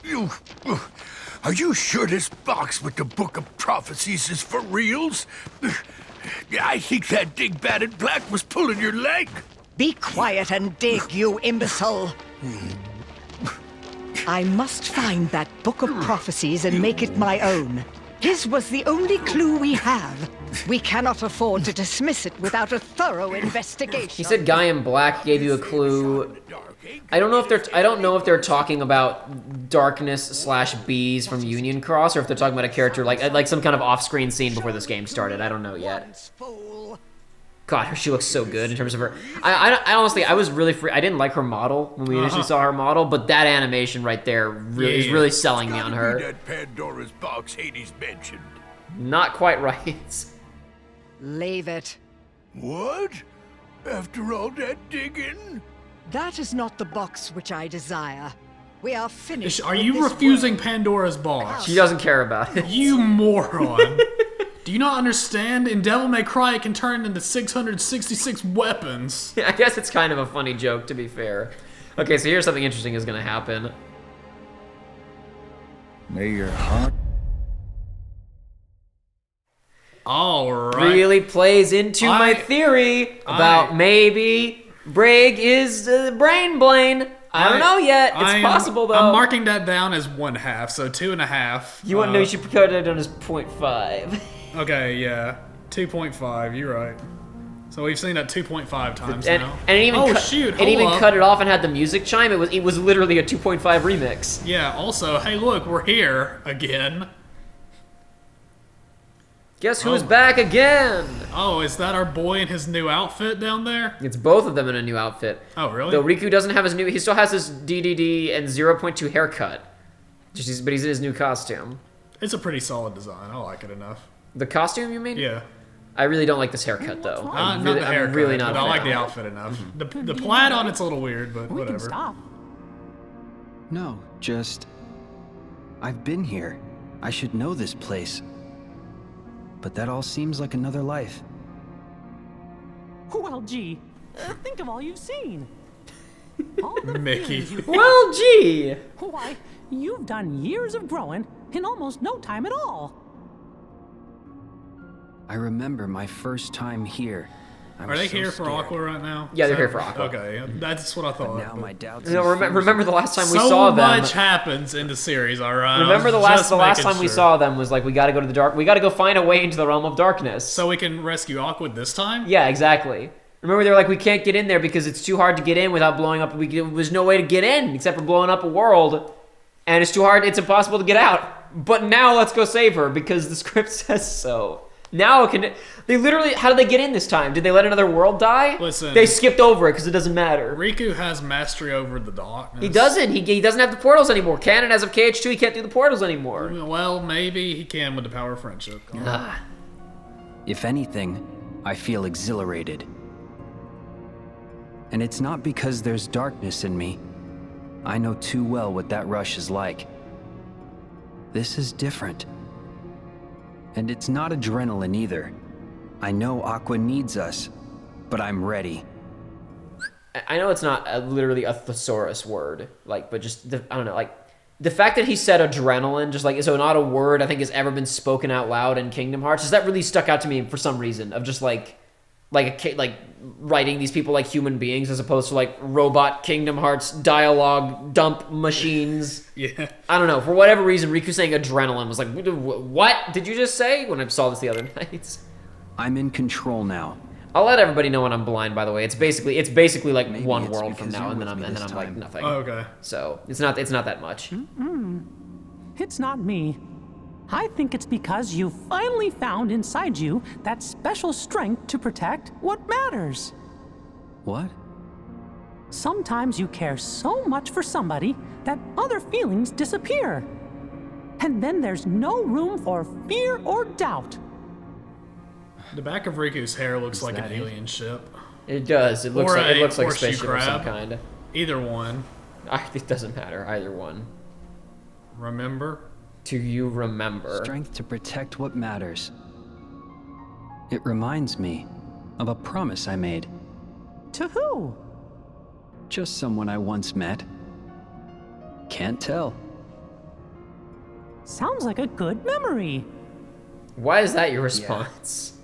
You... Are you sure this box with the Book of Prophecies is for reals? I think that dingbat in black was pulling your leg. Be quiet and dig, you imbecile. I must find that Book of Prophecies and make it my own. His was the only clue we have. We cannot afford to dismiss it without a thorough investigation. He said guy in black gave you a clue. I don't know if they're talking about Darkness / Bees from Union Cross, or if they're talking about a character like some kind of off-screen scene before this game started. I don't know yet. God, she looks so good in terms of her. I honestly, I was really I didn't like her model when we initially saw her model, but that animation right there is really selling me on her. That Pandora's box Hades mentioned. Not quite right. Leave it. What? After all that digging? That is not the box which I desire. We are finished. Are you refusing Pandora's box? She doesn't care about it. You moron. Do you not understand? In Devil May Cry, it can turn into 666 weapons. I guess it's kind of a funny joke, to be fair. Okay, so here's something interesting is gonna happen. May your heart... Alright. Really plays into my theory about maybe Brig is Brain Blaine. I don't know yet. It's possible, though. I'm marking that down as 1/2, so 2.5. You want to know you should put that down as 0.5. Okay, yeah. 2.5, you're right. So we've seen that 2.5 times now. And it even cut it off and had the music chime. It was literally a 2.5 remix. Yeah, also, hey look, we're here again. Guess who's back again? Oh, is that our boy in his new outfit down there? It's both of them in a new outfit. Oh, really? Though Riku doesn't have his new... He still has his DDD and 0.2 haircut. But he's in his new costume. It's a pretty solid design. I like it enough. The costume, you mean? Yeah. I really don't like this haircut, though. Not the haircut, I'm really not but I like the outfit enough. The plaid on it's a little weird, but whatever. We can stop. No, just... I've been here. I should know this place. But that all seems like another life. Well, gee, think of all you've seen. All the Mickey. Well, gee. Why, you've done years of growing in almost no time at all. I remember my first time here. Are they here for Aqua right now? Yeah, they're here for Aqua. Okay, that's what I thought. But now my doubts. No, remember the last time we saw them. So much happens in the series, all right. Remember the last time we saw them was like we got to go to the dark. We got to go find a way into the realm of darkness. So we can rescue Aqua this time? Yeah, exactly. Remember they were like we can't get in there because it's too hard to get in without blowing up. There's no way to get in except for blowing up a world, and it's too hard. It's impossible to get out. But now let's go save her because the script says so. Now it can. They literally. How did they get in this time? Did they let another world die? Listen. They skipped over it because it doesn't matter. Riku has mastery over the darkness. He doesn't. He doesn't have the portals anymore. Canon as of KH2, he can't do the portals anymore. Well, maybe he can with the power of friendship. If anything, I feel exhilarated. And it's not because there's darkness in me. I know too well what that rush is like. This is different. And it's not adrenaline either. I know Aqua needs us, but I'm ready. I know it's not literally a thesaurus word, but just, I don't know, the fact that he said adrenaline, just so not a word I think has ever been spoken out loud in Kingdom Hearts, that really stuck out to me for some reason, of just writing these people like human beings as opposed to robot Kingdom Hearts dialogue dump machines. Yeah. I don't know. For whatever reason, Riku saying adrenaline was like, what did you just say? When I saw this the other night. I'm in control now. I'll let everybody know when I'm blind. By the way, it's basically like Maybe one it's world from because now, you're and then with I'm me this like time. nothing. Oh, okay. So it's not that much. It's not me. I think it's because you finally found inside you that special strength to protect what matters. What? Sometimes you care so much for somebody that other feelings disappear. And then there's no room for fear or doubt. The back of Riku's hair looks like an alien ship. It does. It looks like a spaceship of some kind. Either one. It doesn't matter. Either one. Remember? Do you remember? Strength to protect what matters. It reminds me of a promise I made. To who? Just someone I once met. Can't tell. Sounds like a good memory. Why is that your response?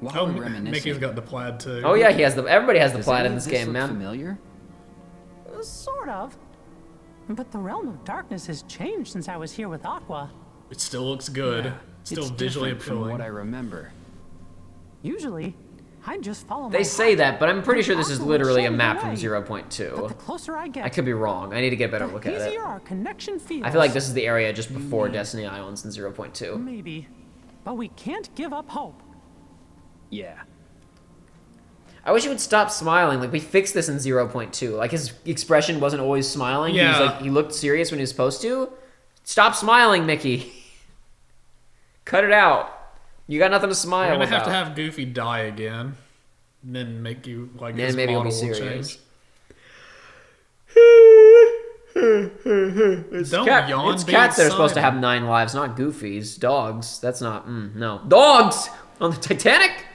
While Oh, we're reminiscing, Mickey's got the plaid too. Oh yeah, he has the. Everybody has the does plaid any in of this this game, look man. familiar? Sort of. But the realm of darkness has changed since I was here with Aqua. It still looks good. Still It's visually different from appealing. what I remember. Usually, I just follow my They say heart, that, but I'm pretty sure this is Aqua will literally show a me map the from way. 0.2. But the closer I get, I could be wrong. I need to get a better look at the it. easier our connection feels. I feel like this is the area just before Destiny Islands in 0.2. Maybe. But we can't give up hope. Yeah. I wish he would stop smiling. Like, we fixed this in 0.2. Like, his expression wasn't always smiling. Yeah. He was like, he looked serious when he was supposed to. Stop smiling, Mickey. Cut it out. You got nothing to smile We're gonna about. have to have Goofy die again, and then make you like Then his maybe he'll be model will serious. change. Don't yawn. It's be cats that are supposed to excited. have 9 lives, not goofies. Dogs. That's not. No. Dogs on the Titanic.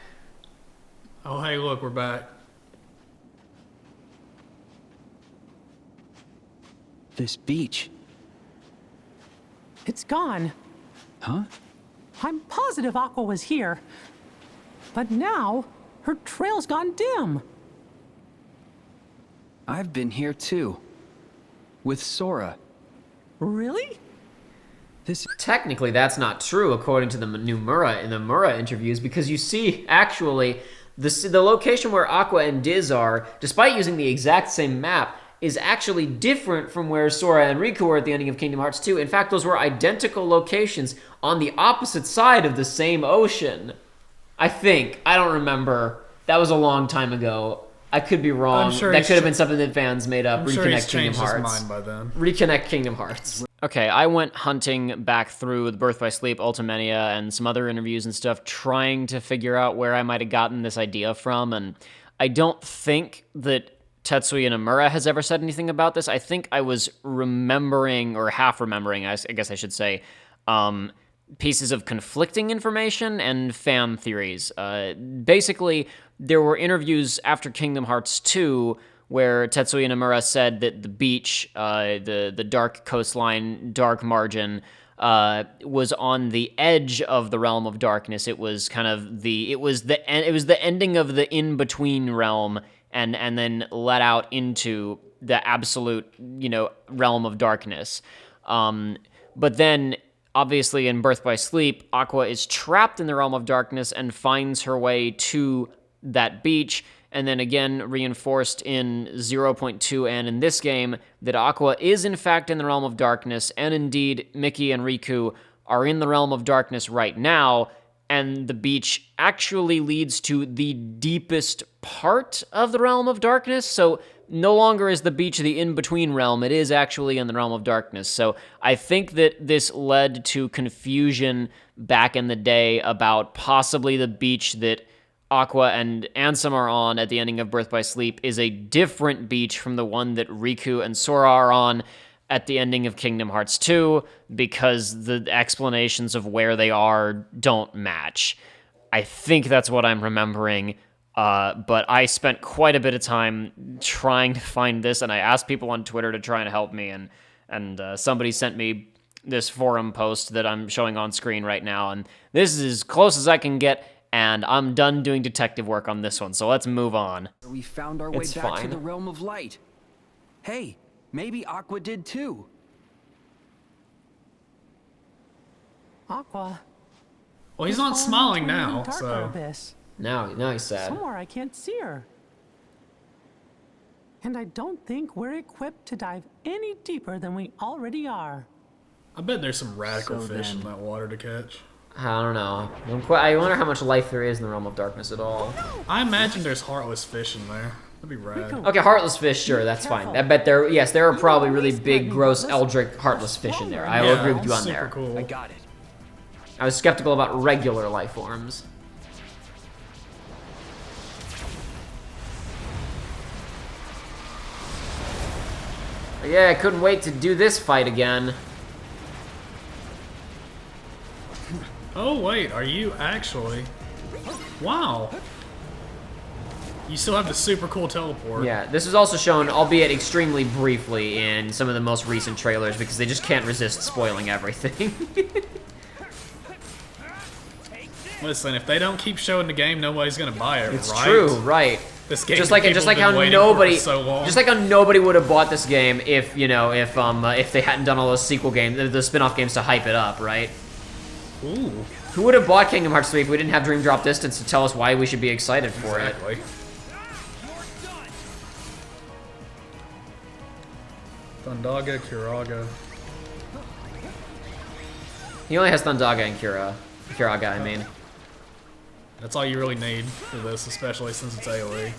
Oh hey, look, we're back. This beach. It's gone. Huh? I'm positive Aqua was here. But now, her trail's gone dim. I've been here too. With Sora. Really? This Technically, that's not true according to the new Mura in the Mura interviews, because you see, actually, the location where Aqua and Diz are, despite using the exact same map, is actually different from where Sora and Riku were at the ending of Kingdom Hearts 2. In fact, those were identical locations on the opposite side of the same ocean. I think. I don't remember. That was a long time ago. I could be wrong. I'm sure That he's could have ch- been something that fans made up. I'm sure he's Reconnect Kingdom changed his Hearts. mind by then. Reconnect Kingdom Hearts. Okay, I went hunting back through the Birth by Sleep, Ultimania, and some other interviews and stuff, trying to figure out where I might have gotten this idea from, and I don't think that Tetsuya Nomura has ever said anything about this. I think I was remembering, or half remembering, I guess I should say, pieces of conflicting information and fan theories. Basically, there were interviews after Kingdom Hearts 2 where Tetsuya Nomura said that the beach, the dark coastline, dark margin, was on the edge of the realm of darkness. It was kind of the ending of the in between realm, and then let out into the absolute realm of darkness. But then, obviously, in Birth by Sleep, Aqua is trapped in the realm of darkness and finds her way to that beach. And then again, reinforced in 0.2 and in this game, that Aqua is in fact in the realm of darkness, and indeed, Mickey and Riku are in the realm of darkness right now, and the beach actually leads to the deepest part of the realm of darkness, so no longer is the beach the in-between realm, it is actually in the realm of darkness. So I think that this led to confusion back in the day about possibly the beach that Aqua and Ansem are on at the ending of Birth by Sleep is a different beach from the one that Riku and Sora are on at the ending of Kingdom Hearts 2, because the explanations of where they are don't match. I think that's what I'm remembering, but I spent quite a bit of time trying to find this, and I asked people on Twitter to try and help me, and somebody sent me this forum post that I'm showing on screen right now, and this is as close as I can get, and I'm done doing detective work on this one, so let's move on. we found our way It's back to fine. the realm of light. Hey, maybe Aqua did too. Aqua. Well, he's is not falling smiling into an now, even darker so abyss. Now he's sad. Somewhere I can't see her. And I don't think we're equipped to dive any deeper than we already are. I bet there's some radical So fish in then- that water to catch. I don't know. I wonder how much life there is in the realm of darkness at all. I imagine there's heartless fish in there. That'd be rad. Riku. Okay, heartless fish, sure, that's fine. I bet there are probably really big, gross, eldritch, heartless fish in there. I will Yeah, agree with you on super there. cool. I got it. I was skeptical about regular life forms. But yeah, I couldn't wait to do this fight again. Oh wait, are you actually? Wow. You still have the super cool teleport. Yeah, this was also shown, albeit extremely briefly, in some of the most recent trailers because they just can't resist spoiling everything. Listen, if they don't keep showing the game, nobody's gonna buy it, It's right? true, right? This game, just like how nobody would have bought this game if they hadn't done all those sequel games, the spin-off games to hype it up, right? Ooh. Who would have bought Kingdom Hearts 3 if we didn't have Dream Drop Distance to tell us why we should be excited for Exactly. it? Thundaga, Kiraga. He only has Thundaga and Kiraga, I mean. That's all you really need for this, especially since it's AoE.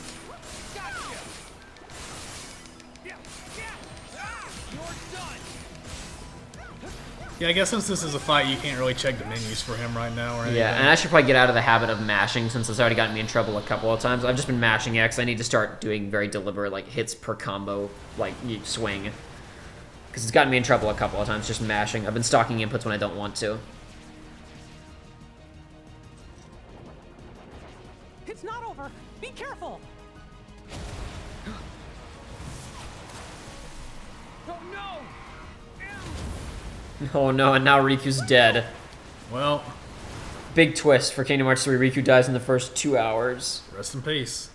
Yeah, I guess since this is a fight, you can't really check the menus for him right now or anything. Yeah, and I should probably get out of the habit of mashing since it's already gotten me in trouble a couple of times. I've just been mashing X. I need to start doing very deliberate, like, hits per combo, like, swing. Because it's gotten me in trouble a couple of times just mashing. I've been stalking inputs when I don't want to. It's not over. Be careful. Oh no, and now Riku's dead. Well, Big twist for Kingdom Hearts 3. Riku dies in the first 2 hours. rest in peace.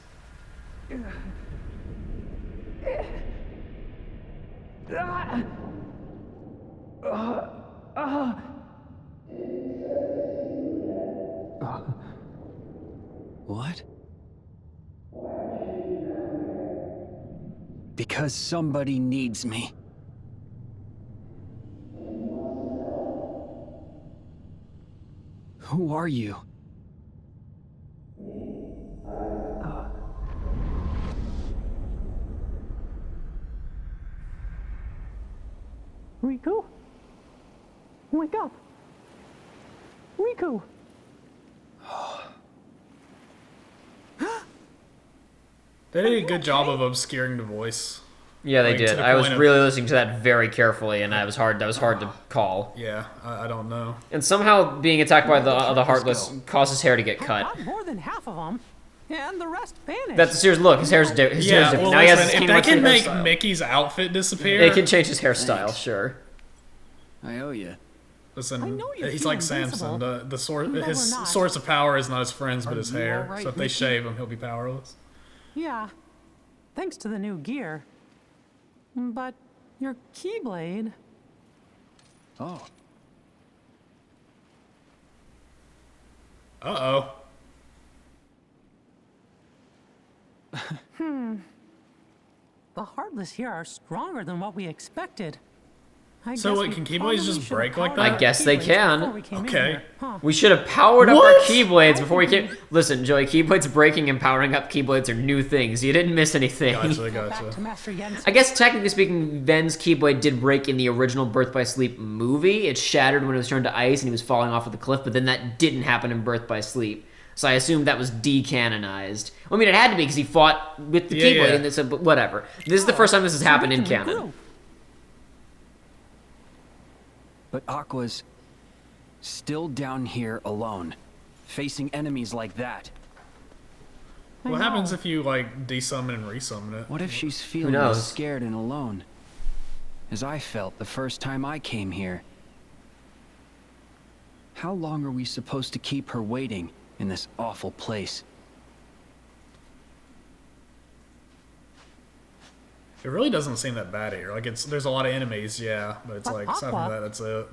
What? Because somebody needs me. Who are you? Riku? Wake up! Riku! They did a good job of obscuring the voice. Yeah, they Like, to did. the I was point of- really listening to that very carefully, and that was hard to call. Yeah, I don't know. And somehow being attacked by the Heartless caused his hair to get cut. Got more than half of them, and the rest vanished. That's a serious look. His hair's different. Yeah, well, Now he has his listen, if Kingdom they Hearts 3 can make hairstyle. Mickey's outfit disappear, It can change his hairstyle, sure. I owe you. I listen, know you he's feel like Samson. invincible, The source, but his we're not. source of power is not his friends, but his you hair. all right, So if they Mickey? shave him, he'll be powerless. Yeah, thanks to the new gear. But your Keyblade... Oh. Uh-oh. The Heartless here are stronger than what we expected. I So guess what, we can Keyblades probably just should've break like powered that? up I guess they Keyblades can. before we came in Okay. here. Huh. We should have powered up our What? Keyblades before we came. Listen, Joey, Keyblades breaking and powering up Keyblades are new things. You didn't miss anything. Gotcha, Back gotcha. to Master Yen's. I guess technically speaking, Ven's Keyblade did break in the original Birth by Sleep movie. It shattered when it was turned to ice and he was falling off of the cliff, but then that didn't happen in Birth by Sleep. So I assumed that was decanonized. Well, I mean, it had to be because he fought with the Yeah, Keyblade, yeah. and it's but whatever. This is the first time this has happened in canon. But Aqua's still down here alone, facing enemies like that. What happens if you, like, desummon and resummon it? What if she's feeling knows? as scared and alone as I felt the first time I came here? How long are we supposed to keep her waiting in this awful place? It really doesn't seem that bad here. Like, there's a lot of enemies, yeah, but it's But like, aside from Aqua- that, that's it.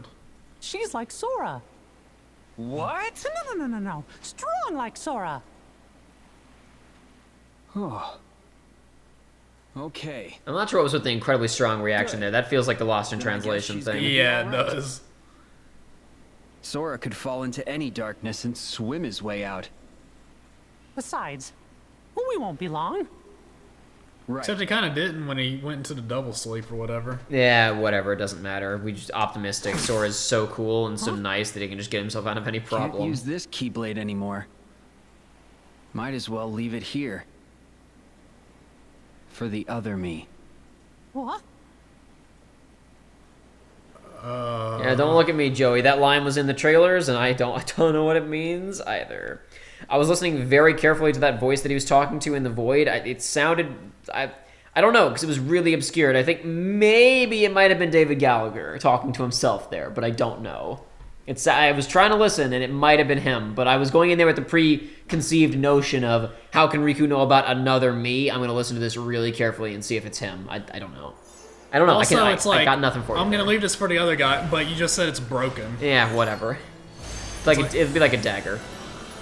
She's like Sora. What? No. Strong like Sora. Oh. Okay. I'm not sure what was with the incredibly strong reaction there. That feels like the Lost in Then I guess Translation she's thing. gonna be Yeah, it alright. does. Sora could fall into any darkness and swim his way out. Besides, we won't be long. Right. Except he kind of didn't when he went into the double sleep or whatever. Yeah, whatever. It doesn't matter. We just optimistic. Sora's so cool and so nice that he can just get himself out of any Can't problem. use this Keyblade anymore. Might as well leave it here. For the other me. What? Yeah, don't look at me, Joey. That line was in the trailers, and I don't know what it means either. I was listening very carefully to that voice that he was talking to in the void. It sounded... I don't know, because it was really obscured. I think maybe it might have been David Gallagher talking to himself there, but I don't know. I was trying to listen, and it might have been him, but I was going in there with the preconceived notion of how can Riku know about another me? I'm going to listen to this really carefully and see if it's him. I don't know. I don't know. Also, I got nothing for you. I'm going to there. leave this for the other guy, but you just said it's broken. Yeah, whatever. It'd be like a dagger.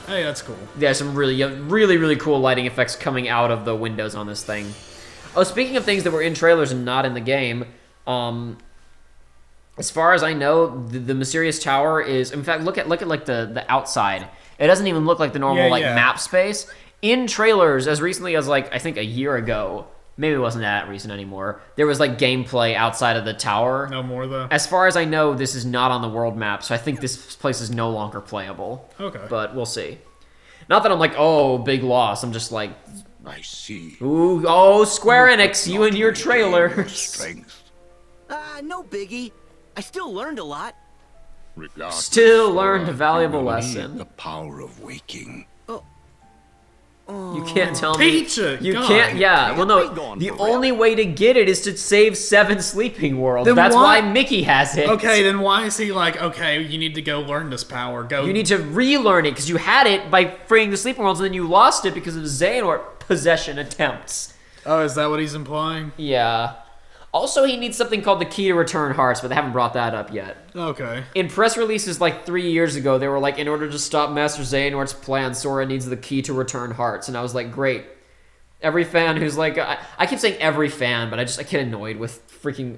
Hey, that's cool. Yeah, some really cool lighting effects coming out of the windows on this thing. Oh, speaking of things that were in trailers and not in the game, as far as I know, the mysterious tower is... In fact, look at like the outside. It doesn't even look like the normal map space. In trailers, as recently as like I think a year ago, maybe it wasn't that recent anymore, there was like gameplay outside of the tower. No more though. As far as I know, this is not on the world map, so I think this place is no longer playable. Okay. But we'll see. Not that I'm like, oh, big loss. I'm just like... I see. Ooh, oh, Square Enix, you and your trailers. Strength. No biggie. I still learned a lot. Regardless, Still learned a Sora, valuable you will lesson. need the power of waking. You can't tell me. Pecha, You God. can't. Yeah. Well, Can't be no. gone The forever. only way to get it is to save 7 sleeping worlds. Then That's why- why Mickey has it. Okay, then why is he like, okay, you need to go learn this power. Go. You need to relearn it because you had it by freeing the sleeping worlds, and then you lost it because of Xehanort possession attempts. Oh, is that what he's implying? Yeah. Also, he needs something called the Key to Return Hearts, but they haven't brought that up yet. Okay. In press releases like 3 years ago, they were like, in order to stop Master Xehanort's plan, Sora needs the Key to Return Hearts. And I was like, great. Every fan who's like... I keep saying every fan, but I get annoyed with freaking...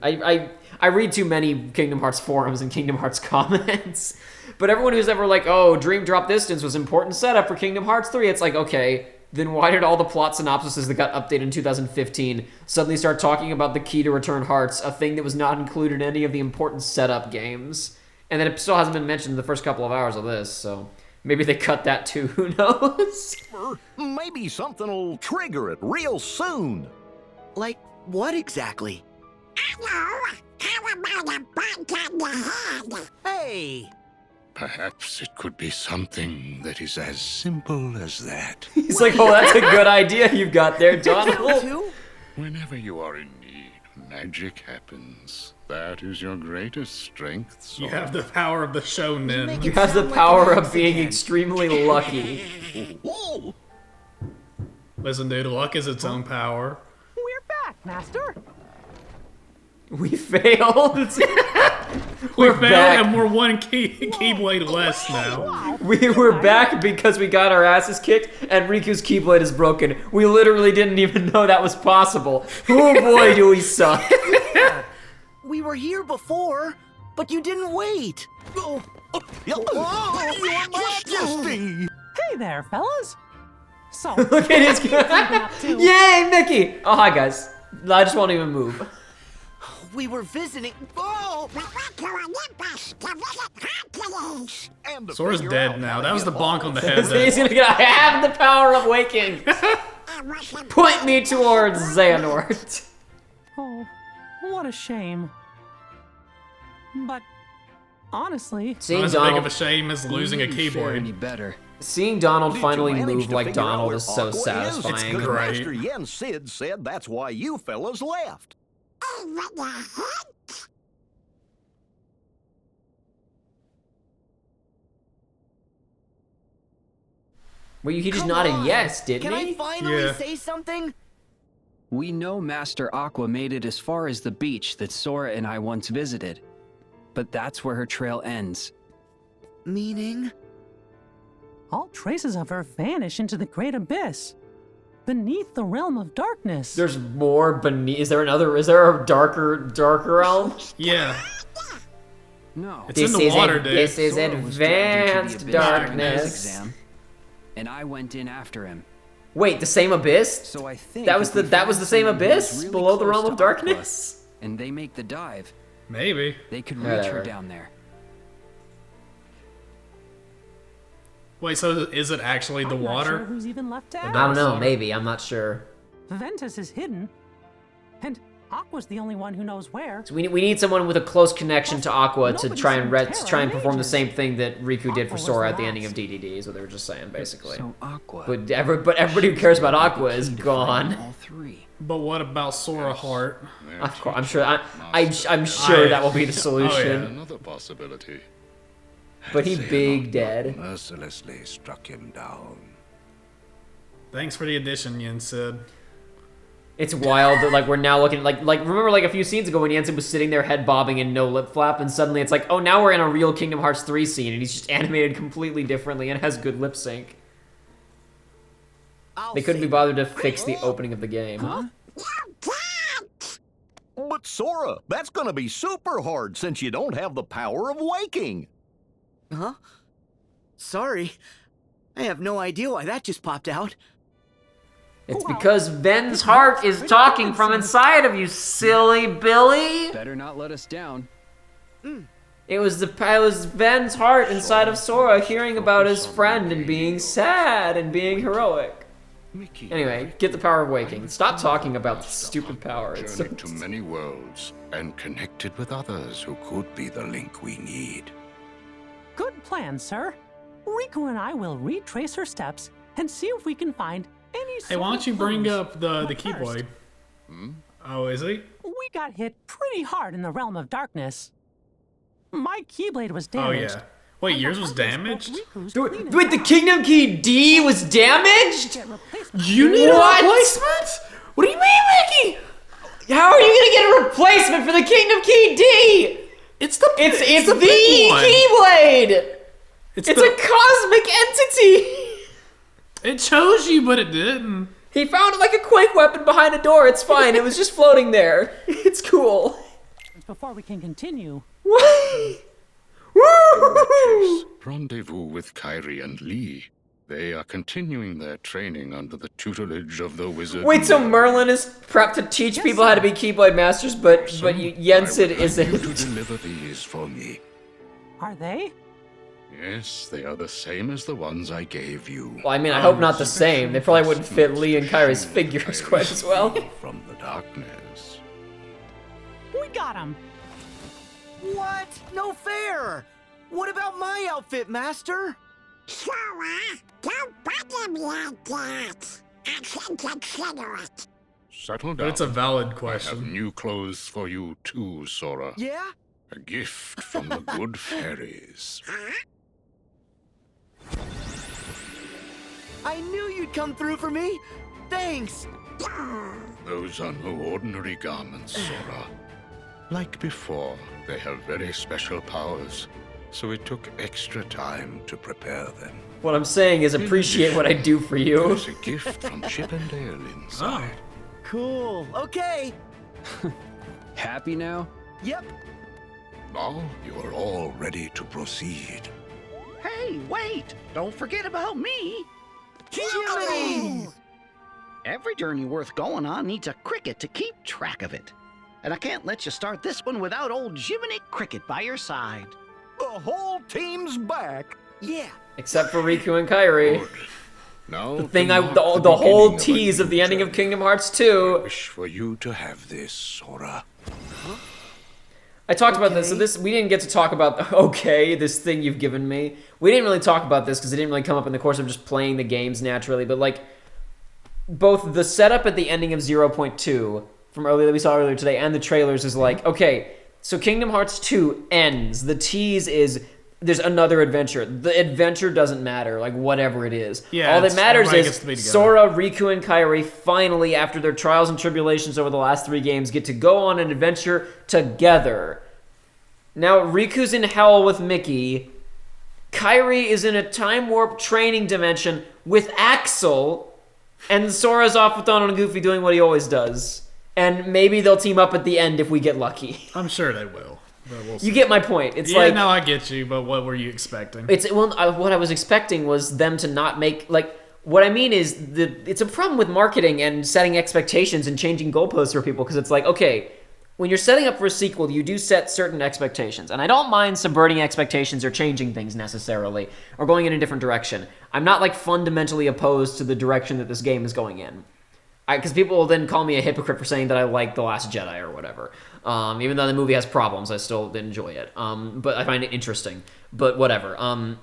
I read too many Kingdom Hearts forums and Kingdom Hearts comments. But everyone who's ever like, oh, Dream Drop Distance was important setup for Kingdom Hearts 3, it's like, okay... Then why did all the plot synopsises that got updated in 2015 suddenly start talking about the Key to Return Hearts, a thing that was not included in any of the important setup games? And then it still hasn't been mentioned in the first couple of hours of this, so maybe they cut that too, who knows? Maybe something will trigger it real soon. Like, what exactly? Hey! Perhaps it could be something that is as simple as that. He's like, oh, that's a good idea you've got there, Donald. Two? Whenever you are in need, magic happens. That is your greatest strength, You Sora. have the power of the shonen. You have the power of being extremely lucky. Listen, dude, luck is its own power. We're back, Master. We failed. We're back. and we're one keyblade less now. We were back because we got our asses kicked and Riku's Keyblade is broken. We literally didn't even know that was possible. Oh boy, do we suck. We were here before, but you didn't wait. Oh, Your Majesty! Hey there, fellas. So, Look at his... Yay, Mickey! Oh, hi, guys. I just won't even move. We were visiting. Oh! And to Sora's figure dead out now. how That to was the get bonk all on the of head. He's gonna get... I have the power of waking. Point me towards Xehanort. oh, what a shame. But honestly, Seeing Not as big of a Donald, shame as losing a Wouldn't fare any keyblade. better. seeing Donald Did you finally manage move to like figure out Donald where is so Aqua is? satisfying. It's Good Great. Master Yen Sid said that's why you fellas left. Well, he just Come nodded on. yes, didn't Can I he? finally Yeah. say something? We know Master Aqua made it as far as the beach that Sora and I once visited. But that's where her trail ends. Meaning? all traces of her vanish into the great abyss, beneath the realm of darkness. There's more beneath. Is there a darker realm? Yeah. No. It's in the water, dude. This is Sora was dragged into advanced the abyss during his darkness. exam, and I went in after him. Wait, the same abyss? So I think That was if we that was find the same someone who's abyss really below the close realm to of Aqua, darkness. and they make the dive, Maybe. they could reach Whatever. her down there. Wait, so is it actually the I'm not sure water? who's even left to I don't know. ask. Maybe I'm not sure. Ventus is hidden, and Aqua's the only one who knows where. So we need someone with a close connection to Aqua to Nobody's try and seen Terra in perform the ages. same thing that Riku did for Aqua was Sora the at the ending of last. DDD, is what they were just saying, basically. So Aqua. But everybody who cares about Aqua is gone. All three. But what about Sora Heart? Of course, I'm sure. I'm sure that will be the solution. Another possibility. But he big dead. Mercilessly struck him down. Thanks for the addition, Yen Sid. It's wild that like we're now looking like remember like a few scenes ago when Jensen was sitting there head bobbing and no lip flap, and suddenly it's like, oh, now we're in a real Kingdom Hearts 3 scene and he's just animated completely differently and has good lip sync. They couldn't be bothered to fix the opening of the game. Huh? But Sora, that's gonna be super hard since you don't have the power of waking. Huh? Sorry. I have no idea why that just popped out. It's because Ven's heart is talking from inside of you, silly Billy. Better not let us down. It was Ven's heart inside of Sora hearing about his friend and being sad and being heroic. Anyway, get the power of waking. Stop talking about the stupid power. It's so... Journeyed to many worlds and connected with others who Could be the link we need. Good plan, sir. Riku and I will retrace her steps and see if we can find any Hey, why don't you bring up the But Keyblade? first, Oh, is he? We got hit pretty hard in the realm of darkness. My Keyblade was Oh, damaged. yeah. Wait, and yours the was others damaged? broke Riku's clean Wait, the enough. Kingdom Key D was damaged? Get replacement. You need What? a replacement? What do you mean, Mickey? How are you gonna get a replacement for the Kingdom Key D? It's the It's the the big one. Keyblade. It's It's the, a cosmic entity. It chose you, but it didn't. He found it like a quake weapon behind a door. It's fine. It was just floating there. It's cool. Before we can continue, What? Woo! rendezvous with Kairi and Lee. They are continuing their training under the tutelage of the wizard. Wait, so Merlin is prepped to teach people how to be Keyblade Masters, but I would Jensen like isn't. you to deliver these for me. are they? Yes, they are the same as the ones I gave you. Well, I mean, I hope not the same. They probably wouldn't fit Lee and Kairi's figures quite as well. From the darkness. We got him. What? No fair! What about my outfit, Master? Sora, don't bother me like that. I can consider it. Settle down. But it's a valid I have question. new clothes for you too, Sora. Yeah? A gift from the good fairies. I knew you'd come through for me. Thanks. Those are no ordinary garments, Sora. Like before, they have very special powers, so it took extra time to prepare them. What I'm saying is appreciate what I do for you. There's a gift from Chip and Dale inside. Cool. Okay. Happy now? Yep. Now you are all ready to proceed. Hey, wait! Don't forget about me! Jiminy! Every journey worth going on needs a cricket to keep track of it. And I can't let you start this one without old Jiminy Cricket by your side. The whole team's back. Yeah. Except for Riku and Kairi. Good. Now The thing the whole tease of the ending of Kingdom Hearts 2. Wish for you to have this, Sora. I talked about this, so we didn't get to talk about, this thing you've given me. We didn't really talk about this because it didn't really come up in the course of just playing the games naturally, but like, both the setup at the ending of 0.2 from earlier that we saw earlier today and the trailers is like, okay, so Kingdom Hearts 2 ends. The tease is there's another adventure. The adventure doesn't matter, like whatever it is. Yeah, all that matters everybody is gets to be together. Sora, Riku, and Kairi finally, after their trials and tribulations over the last 3 games, get to go on an adventure together. Now, Riku's in hell with Mickey. Kairi is in a time warp training dimension with Axel. And Sora's off with Donald and Goofy doing what he always does. And maybe they'll team up at the end if we get lucky. I'm sure they will. But we'll see. You get my point. It's Yeah, like no, I get you, but what were you expecting? what I was expecting was them to not make like. What I mean is it's a problem with marketing and setting expectations and changing goalposts for people because it's like, okay, when you're setting up for a sequel, you do set certain expectations. And I don't mind subverting expectations or changing things necessarily or going in a different direction. I'm not like fundamentally opposed to the direction that this game is going in. Because people will then call me a hypocrite for saying that I like The Last Jedi or whatever. Even though the movie has problems, I still enjoy it. But I find it interesting. But whatever.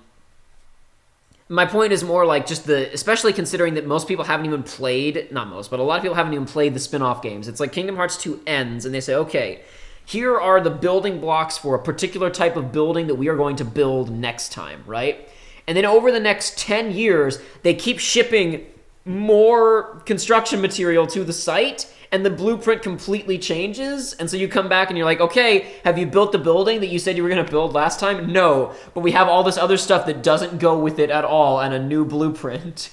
My point is more like just especially considering that most people haven't even played, not most, but a lot of people haven't even played the spin-off games. It's like Kingdom Hearts 2 ends, and they say, okay, here are the building blocks for a particular type of building that we are going to build next time, right? And then over the next 10 years, they keep shipping more construction material to the site, and the blueprint completely changes, and so you come back and you're like, okay, have you built the building that you said you were going to build last time? No, but we have all this other stuff that doesn't go with it at all, and a new blueprint.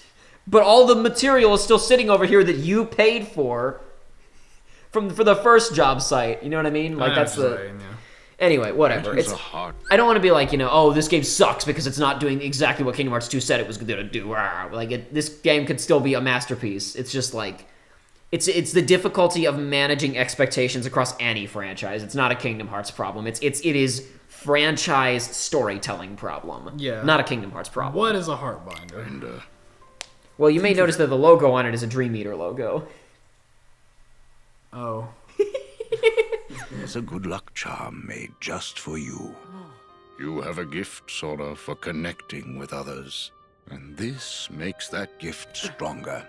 But all the material is still sitting over here that you paid for the first job site. You know what I mean? Like, that's the... Anyway, whatever. I don't want to be like, oh, this game sucks because it's not doing exactly what Kingdom Hearts 2 said it was going to do. Like, this game could still be a masterpiece. It's just like... It's the difficulty of managing expectations across any franchise. It's not a Kingdom Hearts problem. It is franchise storytelling problem. Yeah. Not a Kingdom Hearts problem. What is a Heartbinder? Well, you may notice that the logo on it is a Dream Eater logo. Oh. It's a good luck charm made just for you. You have a gift, Sora, for connecting with others. And this makes that gift stronger.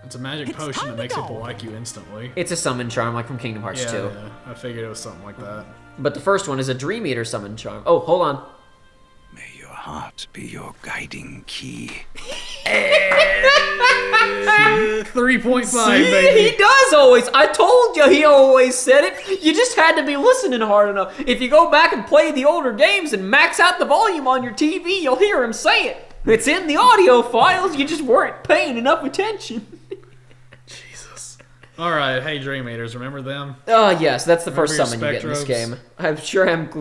It's a magic potion that makes people like you instantly. It's a summon charm, like from Kingdom Hearts 2. Yeah, I figured it was something like that. But the first one is a Dream Eater summon charm. Oh, hold on. May your heart be your guiding key. 3.5, baby. He does always. I told you he always said it. You just had to be listening hard enough. If you go back and play the older games and max out the volume on your TV, you'll hear him say it. It's in the audio files. You just weren't paying enough attention. Jesus. All right, hey Dream Eaters, remember them? Oh yes, that's the first Remember summon you get in this Spectrobes? game. I'm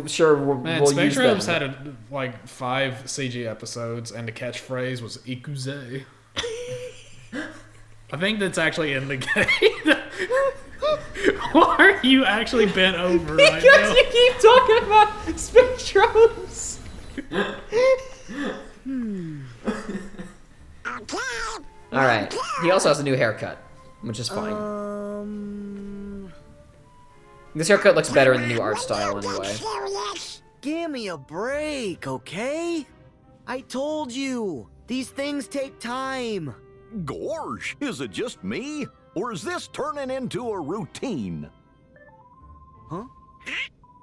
sure we'll use them. Spectrobes had like 5 CG episodes, and the catchphrase was "Ikuze." I think that's actually in the game. Why are you actually bent over right now? Because you keep talking about Spectrobes. Alright. He also has a new haircut, which is fine. This haircut looks better in the new art style anyway. Give me a break, okay? I told you, these things take time. Gorge, is it just me? Or is this turning into a routine? Huh?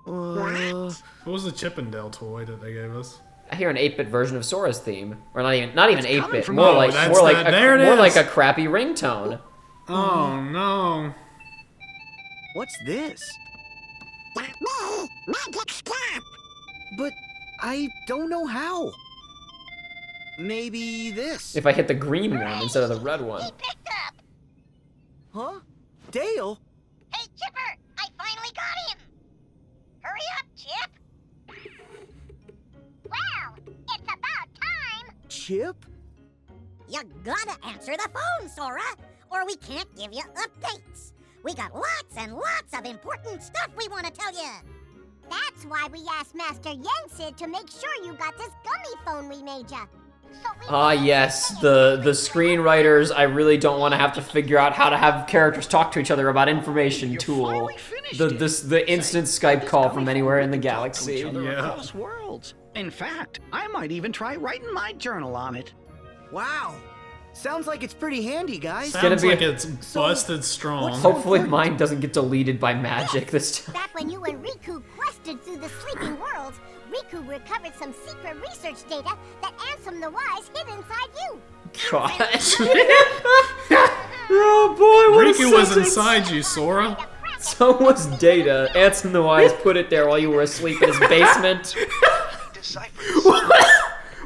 What was the Chippendale toy that they gave us? I hear an 8-bit version of Sora's theme, or not even 8-bit, more Oh, like that's more that. There it like is. a crappy ringtone. Oh no! What's this? Magic stop. But I don't know how. Maybe this. If I hit the green one instead of the red one. He picked up. Huh? Dale? Hey, Chipper, I finally got him. Hurry up, Chip. Well, it's about time. Chip? You gotta answer the phone, Sora, or we can't give you updates. We got lots and lots of important stuff we want to tell you. That's why we asked Master Yensid to make sure you got this gummy phone we made ya. Ah, yes, the screenwriters. I really don't want to have to figure out how to have characters talk to each other about information tool. The instant Skype call from anywhere in the galaxy. Across worlds. In fact, I might even try writing my journal on it. Wow. Sounds like it's pretty handy, guys. Sounds like it's busted strong. Hopefully mine doesn't get deleted by magic this time. Back when you and Riku quested through the sleeping worlds, Riku recovered some secret research data that Ansem the Wise hid inside you. Gosh. Oh boy, what Riku a was sentence. inside you, Sora. So was Data. Ansem the Wise put it there while you were asleep in his basement.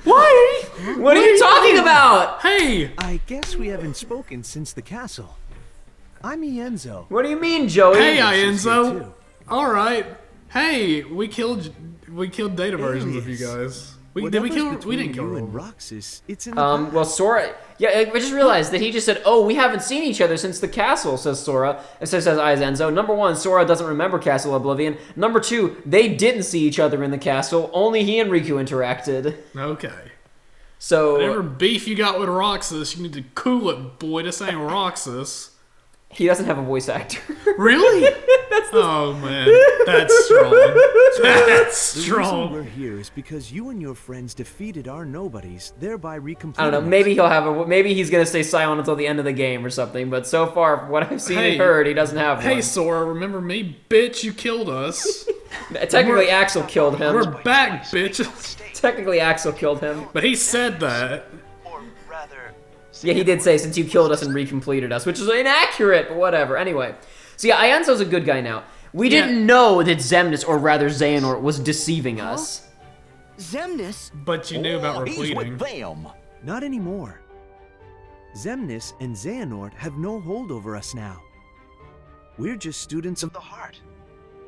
Why? What are you talking about? Hey! I guess we haven't spoken since the castle. I'm Ienzo. What do you mean, Joey? Hey, Ienzo. All right. Hey, we killed data versions of you guys. We didn't kill you and Roxas. It's in the past. Well, Sora. Yeah, I just realized that he just said, "Oh, we haven't seen each other since the castle," says Sora. And says Ienzo. Number one, Sora doesn't remember Castle Oblivion. Number two, they didn't see each other in the castle. Only he and Riku interacted. Okay. So whatever beef you got with Roxas, you need to cool it, boy. This ain't Roxas. He doesn't have a voice actor. Really? Oh man, that's strong. That's strong. The reason we're here is because you and your friends defeated our nobodies, thereby recompleting. I don't know. Maybe he'll have a. Maybe he's gonna stay silent until the end of the game or something. But so far, from what I've seen and heard, he doesn't have one. Hey, Sora, remember me, bitch? You killed us. Technically, Axel killed him. We're back, bitch. Technically, Axel killed him. But he said that. Yeah, he did say, since you killed us and recompleted us, which is inaccurate, but whatever. Anyway. So yeah, Ienzo's a good guy now. We didn't know that Xemnas, or rather Xehanort, was deceiving us. Xemnas? But you knew about repleting. Not anymore. Xemnas and Xehanort have no hold over us now. We're just students of the heart.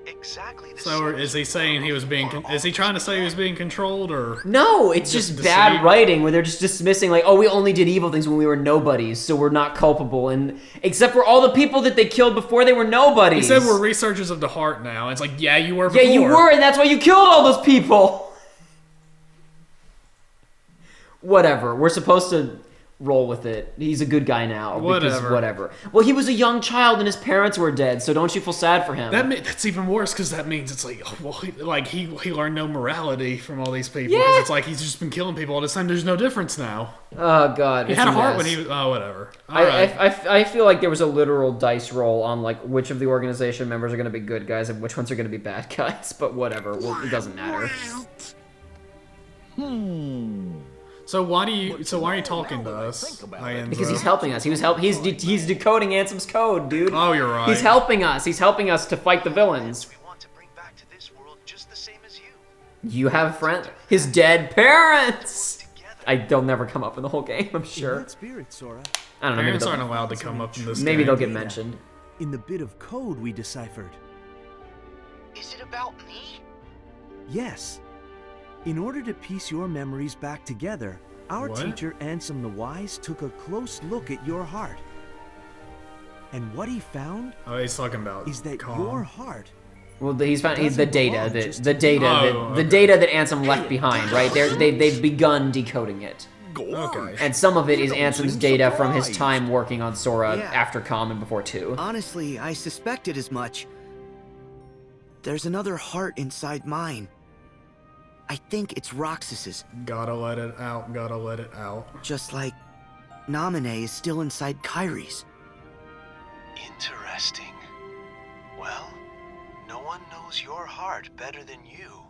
Exactly the So is he saying he was being? Is he trying to say he was being controlled, or? No, it's just bad writing where they're just dismissing, like, oh, we only did evil things when we were nobodies, so we're not culpable, and except for all the people that they killed before they were nobodies. He said we're researchers of the heart now. It's like, yeah, you were before. Yeah, you were, and that's why you killed all those people. Whatever. We're supposed to roll with it. He's a good guy now. Because whatever. Well, he was a young child and his parents were dead, so don't you feel sad for him? That's even worse, because that means it's like, oh, well, he learned no morality from all these people. Yeah. 'Cause it's like he's just been killing people all this time. There's no difference now. Oh God. He had a heart when he was. Oh, whatever. I feel like there was a literal dice roll on like which of the organization members are going to be good guys and which ones are going to be bad guys. But whatever. Well, it doesn't matter. So why are you talking to us? Because he's helping us. He's decoding Ansem's code, dude. Oh, you're right. He's helping us. He's helping us to fight the villains. You have a friend. His dead parents. They'll never come up in the whole game, I'm sure. In spirit, Sora. I don't know. Parents aren't allowed to come up in this game. Maybe they'll get mentioned. In the bit of code we deciphered. Is it about me? Yes. In order to piece your memories back together, our teacher Ansem the Wise took a close look at your heart. And what he found he's talking about is that your heart. Well, he's the data that Ansem left behind, right? They've begun decoding it. Okay. And some of it is Ansem's data from his time working on Sora after Com and before 2. Honestly, I suspected as much. There's another heart inside mine. I think it's Roxas's. Gotta let it out, gotta let it out. Just like Naminé is still inside Kairi's. Interesting. Well, no one knows your heart better than you.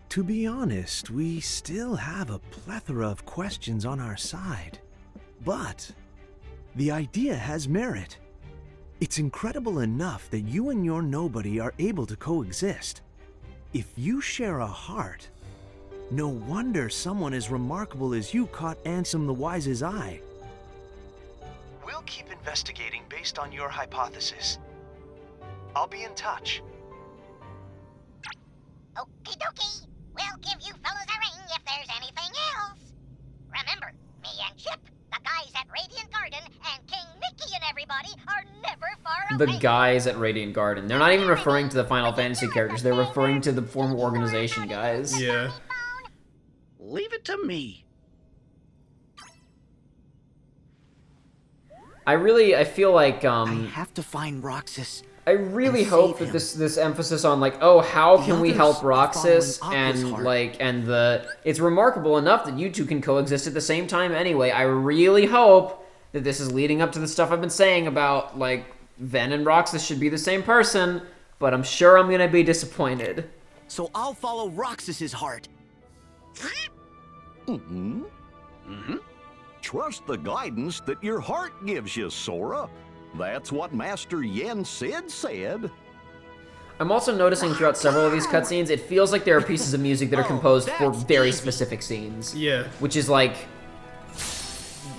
To be honest, we still have a plethora of questions on our side. But the idea has merit. It's incredible enough that you and your nobody are able to coexist. If you share a heart, no wonder someone as remarkable as you caught Ansem the Wise's eye. We'll keep investigating based on your hypothesis. I'll be in touch. Okie dokie. We'll give you fellas a ring if there's anything else. Remember, me and Chip, the guys at Radiant Garden, and King Mickey and everybody are never far away. The guys at Radiant Garden. They're not even referring to the Final Fantasy characters. They're referring to the former organization guys. Yeah. Leave it to me. I feel like I have to find Roxas. I really hope that this emphasis on like, oh, how can we help Roxas, and like, it's remarkable enough that you two can coexist at the same time anyway. I really hope that this is leading up to the stuff I've been saying about like Ven and Roxas should be the same person, but I'm sure I'm gonna be disappointed. So I'll follow Roxas's heart. Trust the guidance that your heart gives you, Sora. That's what Master Yen Sid said. I'm also noticing throughout several of these cutscenes, it feels like there are pieces of music that are composed for very specific scenes. Yeah. Which is like,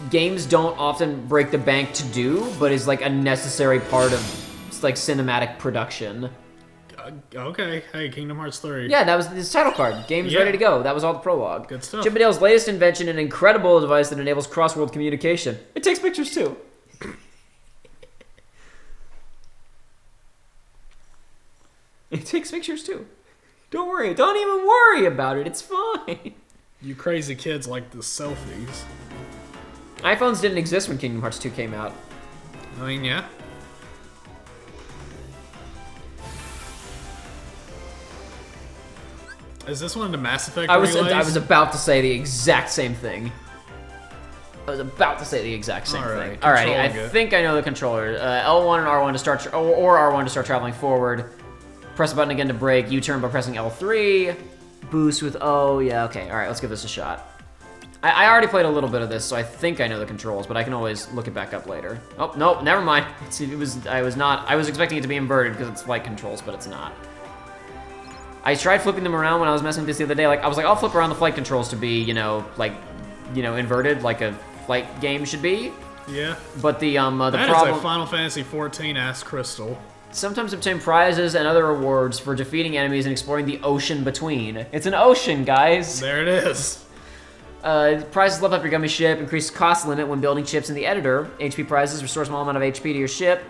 games don't often break the bank to do, but is like a necessary part of like cinematic production. Okay, hey, Kingdom Hearts 3. Yeah, that was his title card. Game's ready to go. That was all the prologue. Good stuff. Chip 'n Dale's latest invention, an incredible device that enables cross-world communication. It takes pictures too. It takes pictures too. Don't worry. Don't even worry about it. It's fine. You crazy kids like the selfies. iPhones didn't exist when Kingdom Hearts 2 came out. I mean, yeah. Is this one of the Mass Effect I was relays? about to say the exact same thing. I was about to say the exact same thing. Alrighty, I think I know the controller. L1 and R1 to start, or R1 to start traveling forward. Press the button again to brake. U-turn by pressing L3. Boost with O. Yeah, okay. All right, let's give this a shot. I already played a little bit of this, so I think I know the controls, but I can always look it back up later. Oh, no, never mind. I was expecting it to be inverted because it's flight controls, but it's not. I tried flipping them around when I was messing with this the other day. Like, I was like, I'll flip around the flight controls to be, inverted like a flight game should be. Yeah. But the problem... That is a Final Fantasy 14-ass crystal. Sometimes obtain prizes and other rewards for defeating enemies and exploring the ocean between. It's an ocean, guys! There it is. Prizes level up your gummy ship, increase cost limit when building ships in the editor. HP prizes restore small amount of HP to your ship.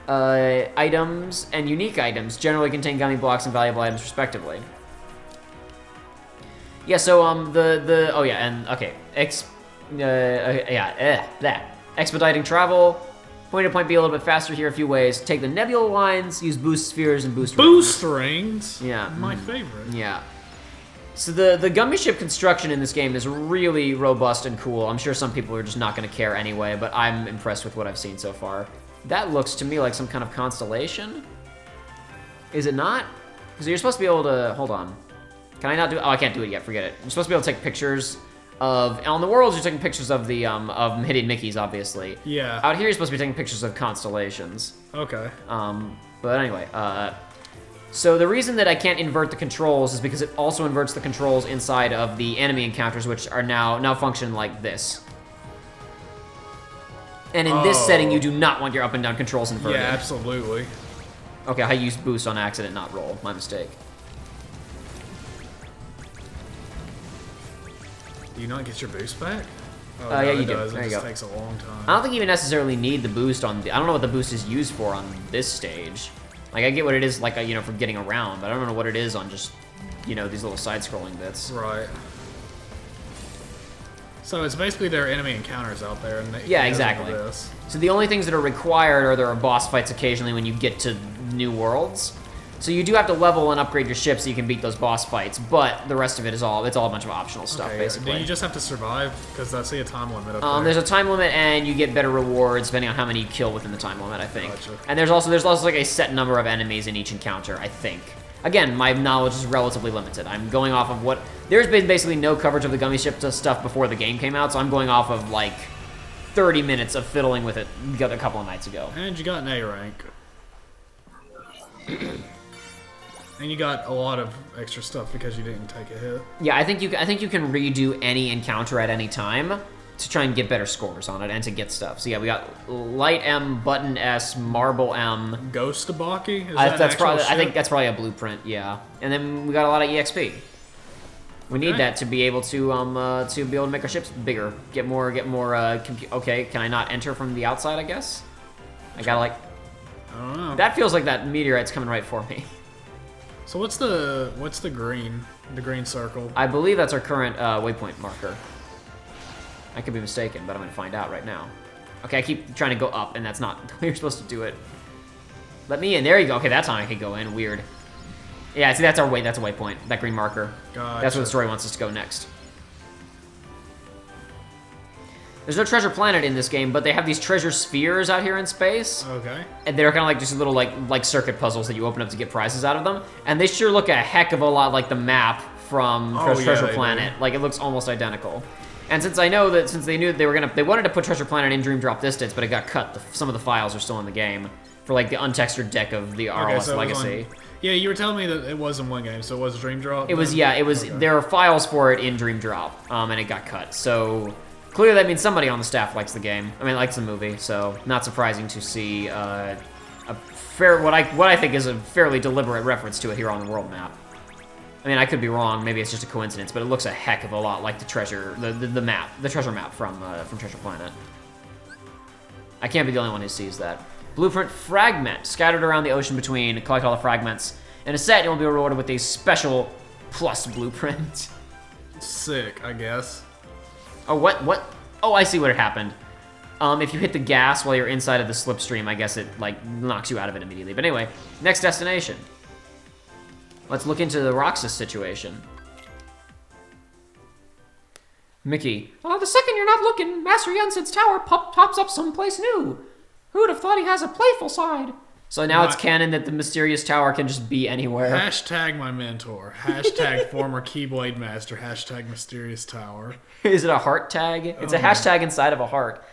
Items and unique items generally contain gummy blocks and valuable items respectively. Yeah, so expediting travel. Point to point be a little bit faster here a few ways. Take the nebula lines, use boost spheres and boost rings. Yeah. My favorite. Yeah. So the gummy ship construction in this game is really robust and cool. I'm sure some people are just not going to care anyway, but I'm impressed with what I've seen so far. That looks to me like some kind of constellation. Is it not? Because you're supposed to be able to... Hold on. Can I not do it? Oh, I can't do it yet. Forget it. You're supposed to be able to take pictures of... On the worlds, you're taking pictures of the of hidden Mickeys, obviously. Yeah. Out here, you're supposed to be taking pictures of constellations. Okay. But anyway, so the reason that I can't invert the controls is because it also inverts the controls inside of the enemy encounters, which are now function like this. And in this setting, you do not want your up and down controls inverted. Yeah, absolutely. Okay, I used boost on accident, not roll. My mistake. Do you not get your boost back? Oh, yeah, you do. Does. There it you just go. takes a long time. I don't think you necessarily need the boost on the... I don't know what the boost is used for on this stage. Like, I get what it is, like, for getting around, but I don't know what it is on just, these little side-scrolling bits. Right. So it's basically there are enemy encounters out there, and yeah, exactly. So the only things that are required are there are boss fights occasionally when you get to new worlds. So you do have to level and upgrade your ship so you can beat those boss fights, but the rest of it is it's all a bunch of optional stuff, basically. Do you just have to survive? Because I see a time limit up there. There's a time limit, and you get better rewards depending on how many you kill within the time limit, I think. Gotcha. And there's also like a set number of enemies in each encounter, I think. Again, my knowledge is relatively limited. I'm going off of what... There's been basically no coverage of the gummy ship stuff before the game came out, so I'm going off of, like, 30 minutes of fiddling with it a couple of nights ago. And you got an A rank. And you got a lot of extra stuff because you didn't take a hit. Yeah, I think you can redo any encounter at any time to try and get better scores on it and to get stuff. So yeah, we got Light M, Button S, Marble M. Ghost Tabaki? I think that's probably a blueprint, yeah. And then we got a lot of EXP. We need that to be able to make our ships bigger, get more okay, can I not enter from the outside, I guess? I gotta I don't know. That feels like that meteorite's coming right for me. So what's the green circle? I believe that's our current waypoint marker. I could be mistaken, but I'm gonna find out right now. Okay, I keep trying to go up, and that's not the way you're supposed to do it. Let me in. There you go. Okay, that's how I can go in. Weird. Yeah, see, that's a waypoint. That green marker. Gotcha. That's where the story wants us to go next. There's no treasure planet in this game, but they have these treasure spheres out here in space. Okay. And they're kind of like just little like circuit puzzles that you open up to get prizes out of them. And they sure look a heck of a lot like the map from Treasure Planet. Like, it looks almost identical. And since I know that since they knew that they wanted to put Treasure Planet in Dream Drop Distance, but it got cut. Some of the files are still in the game for like the untextured deck of the RLS Legacy. Yeah, you were telling me that it was in one game, so it was Dream Drop? It was, yeah, it was. Okay. There are files for it in Dream Drop, and it got cut. So clearly that means somebody on the staff likes the game. I mean, likes the movie. So not surprising to see what I think is a fairly deliberate reference to it here on the world map. I mean, I could be wrong. Maybe it's just a coincidence, but it looks a heck of a lot like the treasure, the map, the treasure map from Treasure Planet. I can't be the only one who sees that. Blueprint fragment scattered around the ocean between. Collect all the fragments in a set, and you'll be rewarded with a special plus blueprint. sick, I guess. Oh, what? Oh, I see what happened. If you hit the gas while you're inside of the slipstream, I guess it, like, knocks you out of it immediately. But anyway, next destination. Let's look into the Roxas situation. Mickey. The second you're not looking, Master Yensid's tower pops up someplace new. Who'd have thought he has a playful side? So now it's canon that the mysterious tower can just be anywhere. Hashtag my mentor. Hashtag former Keyblade master. Hashtag mysterious tower. Is it a heart tag? It's a hashtag inside of a heart.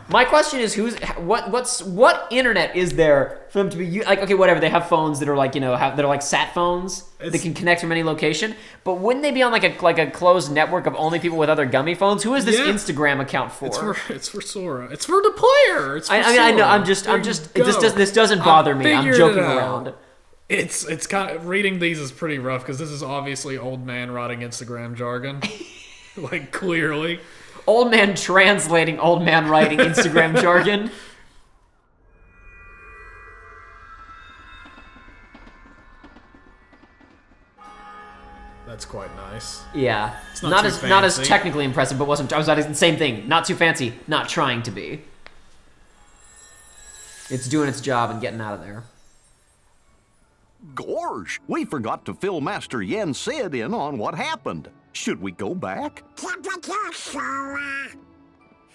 My question is, what internet is there for them to be like? Okay, whatever. They have phones that are like, that are like sat phones that can connect from any location. But wouldn't they be on like a closed network of only people with other gummy phones? Who is this Instagram account for? It's for Sora. It's for the player. It's for Sora. I know. This doesn't bother me. I'm joking around. It's kind of reading these is pretty rough because this is obviously old man writing Instagram jargon, like clearly. Old man translating old man writing Instagram jargon. That's quite nice. Yeah, it's not as technically impressive, but wasn't. I was the same thing. Not too fancy, not trying to be. It's doing its job and getting out of there. Gorge, we forgot to fill Master Yen Sid in on what happened. Should we go back?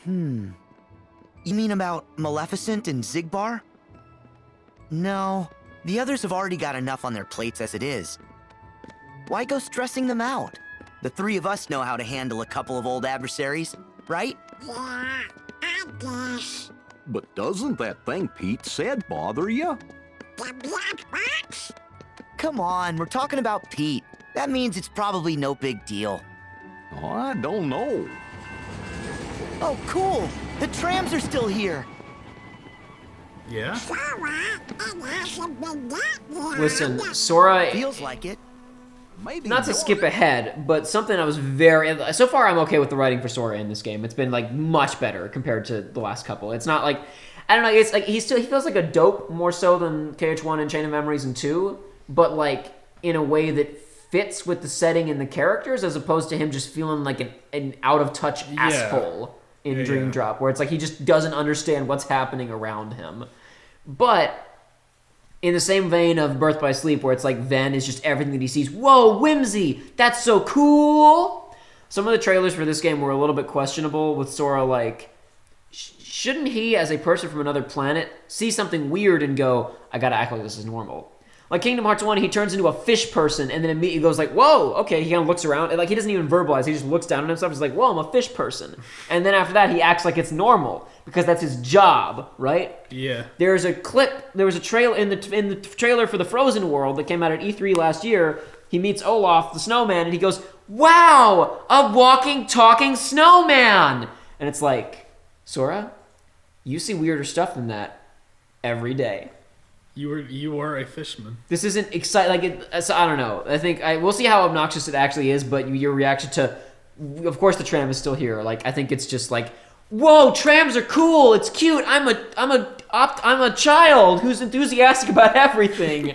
You mean about Maleficent and Zigbar? No, the others have already got enough on their plates as it is. Why go stressing them out? The three of us know how to handle a couple of old adversaries, right? Yeah, I guess. But doesn't that thing Pete said bother you? The black box? Come on, we're talking about Pete. That means it's probably no big deal. Oh, I don't know. Oh, cool! The trams are still here! Yeah? Sora, it hasn't been that long. Listen, Sora... Feels like it. Maybe not to skip ahead, but something I was very... So far, I'm okay with the writing for Sora in this game. It's been, like, much better compared to the last couple. It's not like... I don't know, it's like he feels like a dope more so than KH1 and Chain of Memories and 2, but, like, in a way that fits with the setting and the characters, as opposed to him just feeling like an out-of-touch asshole in Dream Drop, where it's like he just doesn't understand what's happening around him. But in the same vein of Birth by Sleep, where it's like Ven is just everything that he sees. Whoa, whimsy! That's so cool! Some of the trailers for this game were a little bit questionable, with Sora like, shouldn't he, as a person from another planet, see something weird and go, I gotta act like this is normal? Like Kingdom Hearts 1, he turns into a fish person and then immediately goes like, whoa, okay, he kind of looks around. And like, he doesn't even verbalize, he just looks down at himself. He's like, whoa, I'm a fish person. And then after that, he acts like it's normal because that's his job, right? Yeah. There was a trail in the trailer for the Frozen World that came out at E3 last year. He meets Olaf, the snowman, and he goes, wow, a walking, talking snowman. And it's like, Sora, you see weirder stuff than that every day. You were a fishman. This isn't exciting. So I don't know. I think we'll see how obnoxious it actually is. But your reaction to, of course, the tram is still here. Like I think it's just like, whoa, trams are cool. It's cute. I'm a child who's enthusiastic about everything.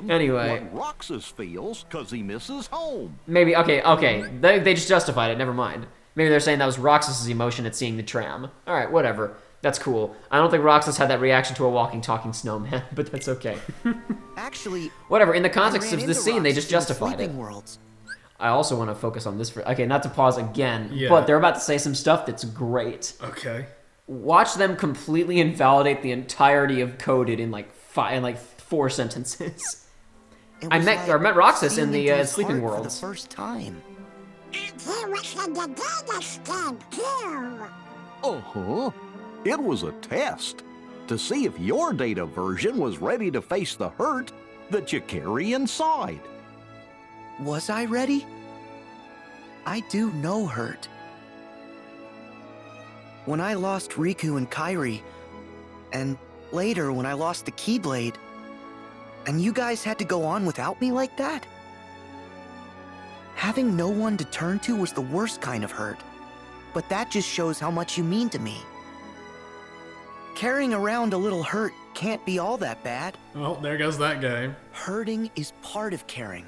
Anyway, what Roxas feels because he misses home. Maybe okay. They just justified it. Never mind. Maybe they're saying that was Roxas' emotion at seeing the tram. All right, whatever. That's cool. I don't think Roxas had that reaction to a walking, talking snowman, but that's okay. Actually, whatever. In the context of this scene, they just justified it. Worlds. I also want to focus on this okay, not to pause again, but they're about to say some stuff that's great. Okay. Watch them completely invalidate the entirety of Coded in like 4 sentences. I met Roxas in the Sleeping Worlds. For the first time. And he was in the data scan too. Uh-huh. It was a test to see if your data version was ready to face the hurt that you carry inside. Was I ready? I do know hurt. When I lost Riku and Kairi, and later when I lost the Keyblade, and you guys had to go on without me like that? Having no one to turn to was the worst kind of hurt, but that just shows how much you mean to me. Carrying around a little hurt can't be all that bad. Oh, there goes that game. Hurting is part of caring.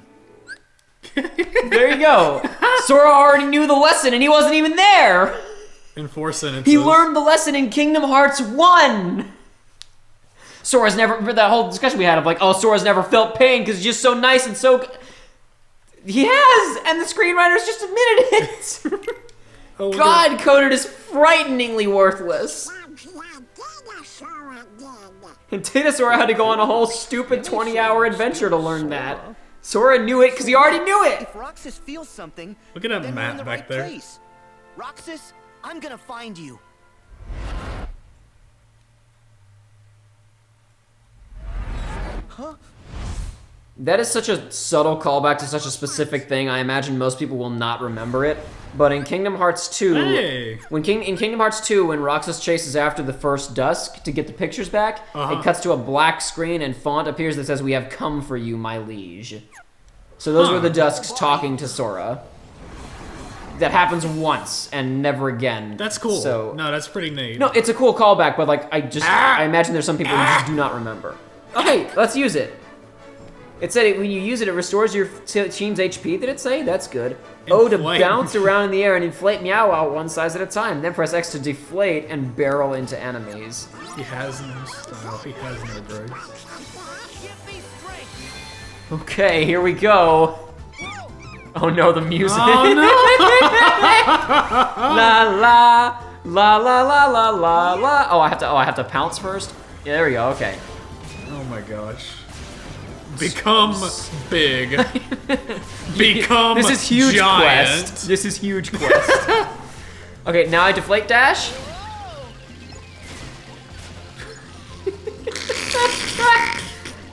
There you go. Sora already knew the lesson and he wasn't even there. In 4 sentences. He learned the lesson in Kingdom Hearts 1. Sora's never, that whole discussion we had of like, oh, Sora's never felt pain because he's just so nice and so... He has, and the screenwriters just admitted it. Oh, God, Coded is frighteningly worthless. And Data Sora had to go on a whole stupid 20-hour adventure to learn that. Sora knew it because he already knew it. If Roxas feels something, look at that then we're in map the back right there. place. Roxas, I'm gonna find you. Huh? That is such a subtle callback to such a specific thing. I imagine most people will not remember it. But in Kingdom Hearts 2, hey. in Kingdom Hearts 2, when Roxas chases after the first dusk to get the pictures back, it cuts to a black screen and font appears that says, "We have come for you, my liege." So those were the dusks talking to Sora. That happens once and never again. That's cool. So, no, that's pretty neat. no, it's a cool callback, but like I imagine there's some people who just do not remember. Okay, let's use it. It said when you use it, it restores your team's HP. Did it say? That's good. O to bounce around in the air and inflate Meow Wow one size at a time. Then press X to deflate and barrel into enemies. He has no style. He has no grace. Okay, here we go. Oh no, the music. Oh no! La la la la la la la la. Oh, I have to pounce first. Yeah, there we go. Okay. Oh my gosh. Become big. Become This is huge giant. quest. This is huge quest. Okay, now I deflate dash.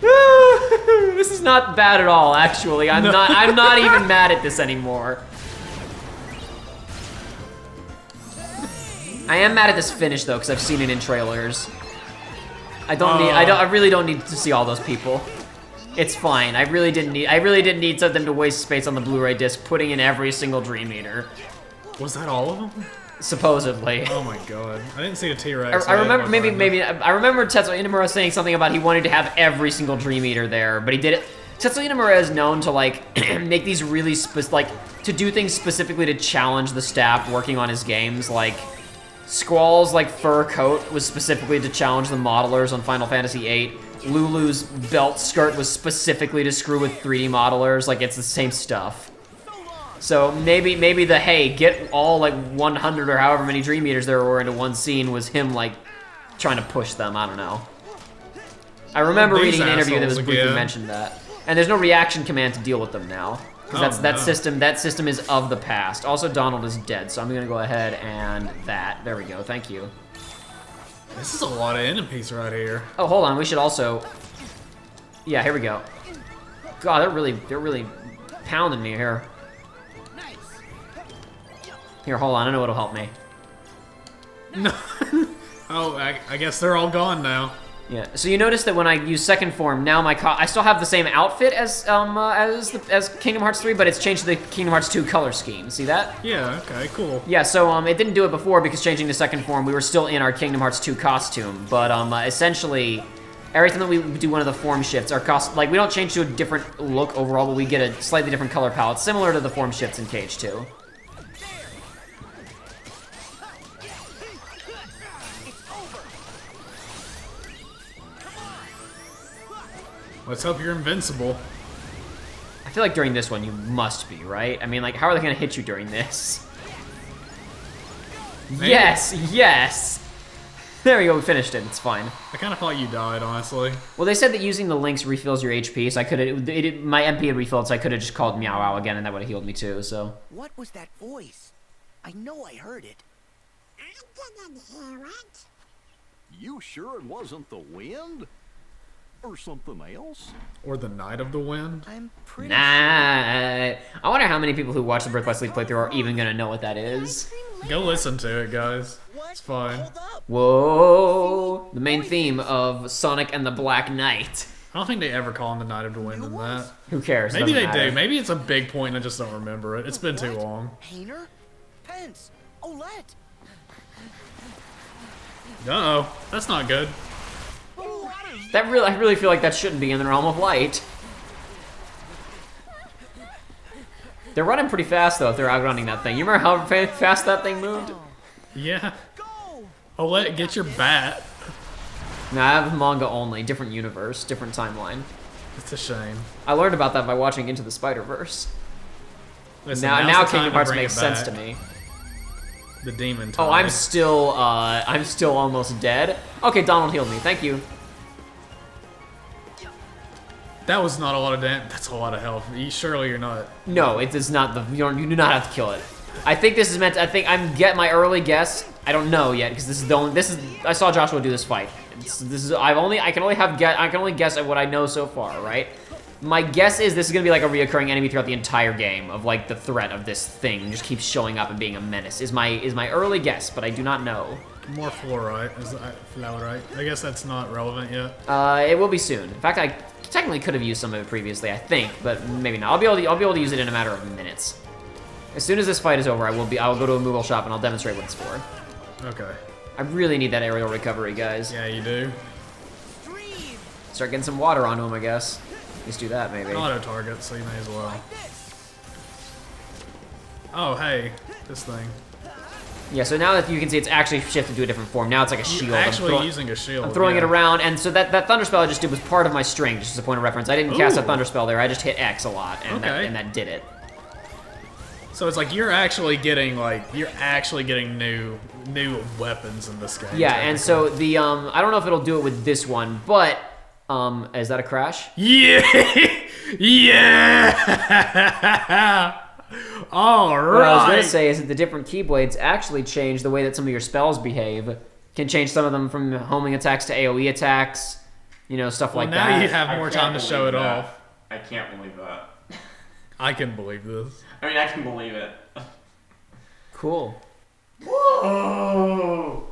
This is not bad at all, actually. I'm not even mad at this anymore. I am mad at this finish though, because I've seen it in trailers. I really don't need to see all those people. It's fine. I really didn't need them to waste space on the Blu-ray disc putting in every single Dream Eater. Was that all of them? Supposedly. Oh my god. I didn't see a T-Rex. I remember I remember Tetsuya Inamura saying something about he wanted to have every single Dream Eater there, but he did it. Tetsuya Inamura is known to like make these really to do things specifically to challenge the staff working on his games. Like Squall's like fur coat was specifically to challenge the modelers on Final Fantasy VIII. Lulu's belt skirt was specifically to screw with 3D modelers. Like it's the same stuff. So maybe the hey, get all like 100 or however many Dream Eaters there were into one scene was him like trying to push them. I don't know. I remember reading an interview that was briefly mentioned that. And there's no reaction command to deal with them now. Because that system is of the past. Also, Donald is dead, so I'm gonna go ahead and that. There we go. Thank you. This is a lot of enemies right here. Oh, hold on. We should also. Yeah, here we go. God, they're really pounding me here. Here, hold on. I know what'll help me. No. Oh, I guess they're all gone now. Yeah. So you notice that when I use second form, now I still have the same outfit as Kingdom Hearts 3, but it's changed to the Kingdom Hearts 2 color scheme. See that? Yeah. Okay. Cool. Yeah. So it didn't do it before because changing to second form, we were still in our Kingdom Hearts 2 costume, but essentially. Every time that we do one of the form shifts, we don't change to a different look overall, but we get a slightly different color palette, similar to the form shifts in KH2. Let's hope you're invincible. I feel like during this one you must be, right? I mean, like, how are they gonna hit you during this? Maybe. Yes! There we go, we finished it, it's fine. I kind of thought you died, honestly. Well, they said that using the links refills your HP, so I could've, my MP had refilled, so I could've just called Meow Wow again, and that would've healed me too, so. What was that voice? I know I heard it. I didn't hear it. You sure it wasn't the wind? Or something else? Or the Night of the Wind? I'm pretty sure. I wonder how many people who watch the Birth by Sleep playthrough are even gonna know what that is. Go listen to it, guys. It's fine. Whoa! The main theme of Sonic and the Black Knight. I don't think they ever call him the Night of the Wind in that. Who cares? Maybe they do. Maybe it's a big point and I just don't remember it. It's been too long. Painter? Pence? Olette? Uh-oh. That's not good. I really feel like that shouldn't be in the realm of light. They're running pretty fast though if they're outrunning that thing. You remember how fast that thing moved? Yeah. Oh, get your bat. No, I have manga only. Different universe, different timeline. It's a shame. I learned about that by watching Into the Spider-Verse. Listen, now Kingdom Hearts makes sense to me. The demon. Oh, I'm still almost dead. Okay, Donald healed me. Thank you. That was not a lot of damage. That's a lot of health. Surely you're not. No, it is not. You do not have to kill it. I think this is meant. I'm get my early guess. I don't know yet because this is the only. I saw Joshua do this fight. I can only guess at what I know so far, right? My guess is this is gonna be like a reoccurring enemy throughout the entire game of like the threat of this thing just keeps showing up and being a menace. Is my early guess, but I do not know. More fluorite. Fluorite. I guess that's not relevant yet. It will be soon. In fact, I technically could have used some of it previously, I think, but maybe not. I'll be able to use it in a matter of minutes. As soon as this fight is over, I'll go to a Moogle shop and I'll demonstrate what it's for. Okay. I really need that aerial recovery, guys. Yeah, you do. Start getting some water onto him, I guess. Just do that, maybe. Auto target, so you may as well. Oh, hey, this thing. Yeah, so now that you can see it's actually shifted to a different form. Now it's like a shield. Actually using a shield. I'm throwing it around, and so that thunder spell I just did was part of my string, just as a point of reference. I didn't cast a thunder spell there. I just hit X a lot, and that did it. So it's like you're actually getting new weapons in this game. Yeah, and so the I don't know if it'll do it with this one, but is that a crash? Yeah, yeah. All right. What I was gonna say is that the different keyblades actually change the way that some of your spells behave. Can change some of them from homing attacks to AOE attacks, stuff like that. Now you have more time to show it off. I can't believe that. I can believe this. I mean, I can believe it. Cool. Whoa!